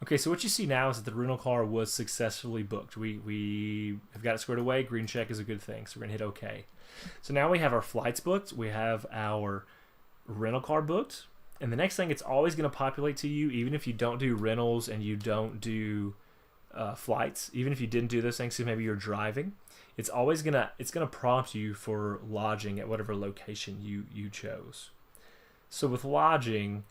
Okay, so what you see now is that the rental car was successfully booked. We have got it squared away. Green check is a good thing, so we're gonna hit OK. So now we have our flights booked. We have our rental car booked. And the next thing, it's always going to populate to you, even if you don't do rentals and you don't do flights. Even if you didn't do those things, so maybe you're driving, it's always gonna prompt you for lodging at whatever location you chose. So with lodging,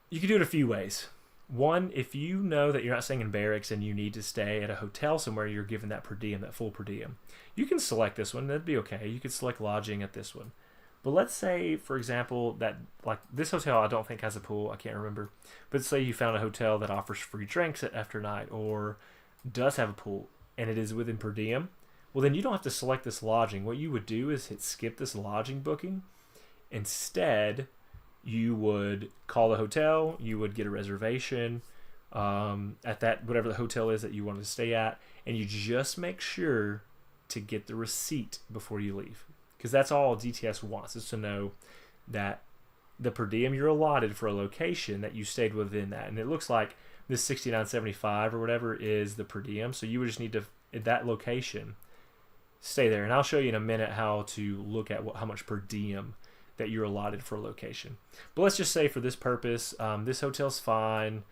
you can do it a few ways. One, if you know that you're not staying in barracks and you need to stay at a hotel somewhere, you're given that per diem, that full per diem. You can select this one. That'd be okay. You could select lodging at this one. But let's say, for example, that like this hotel I don't think has a pool. I can't remember. But say you found a hotel that offers free drinks after night or does have a pool and it is within per diem. Well, then you don't have to select this lodging. What you would do is hit skip this lodging booking. Instead, you would call the hotel. You would get a reservation at that whatever the hotel is that you wanted to stay at, and you just make sure to get the receipt before you leave. Because that's all DTS wants, is to know that the per diem you're allotted for a location that you stayed within that. And it looks like this $69.75 or whatever is the per diem. So you would just need to, at that location, stay there. And I'll show you in a minute how to look at how much per diem that you're allotted for a location. But let's just say for this purpose, this hotel's fine.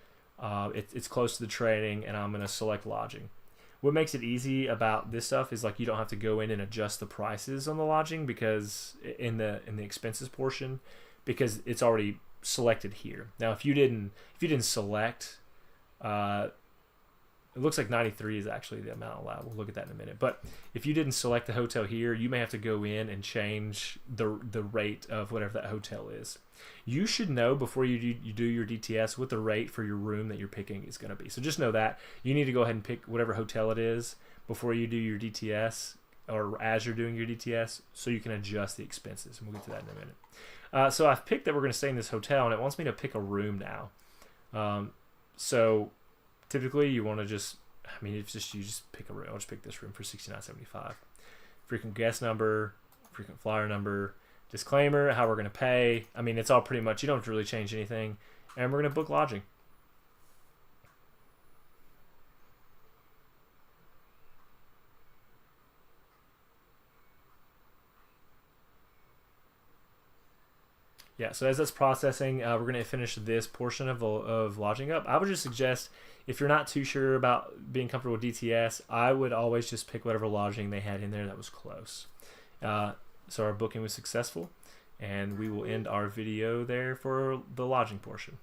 It's close to the training, and I'm going to select lodging. What makes it easy about this stuff is like you don't have to go in and adjust the prices on the lodging because in the expenses portion, because it's already selected here. Now, if you didn't select, it looks like 93 is actually the amount allowed. We'll look at that in a minute. But if you didn't select the hotel here, you may have to go in and change the rate of whatever that hotel is. You should know before you do your DTS what the rate for your room that you're picking is going to be. So just know that. You need to go ahead and pick whatever hotel it is before you do your DTS or as you're doing your DTS so you can adjust the expenses. And we'll get to that in a minute. So I've picked that we're going to stay in this hotel, and it wants me to pick a room now. So typically you want to just, I mean, it's just you just pick a room. I'll just pick this room for $69.75. Frequent guest number, frequent flyer number, disclaimer, how we're going to pay. I mean, it's all pretty much, you don't have to really change anything. And we're going to book lodging. Yeah, so as that's processing, we're going to finish this portion of lodging up. I would just suggest, if you're not too sure about being comfortable with DTS, I would always just pick whatever lodging they had in there that was close. So our booking was successful, and we will end our video there for the lodging portion.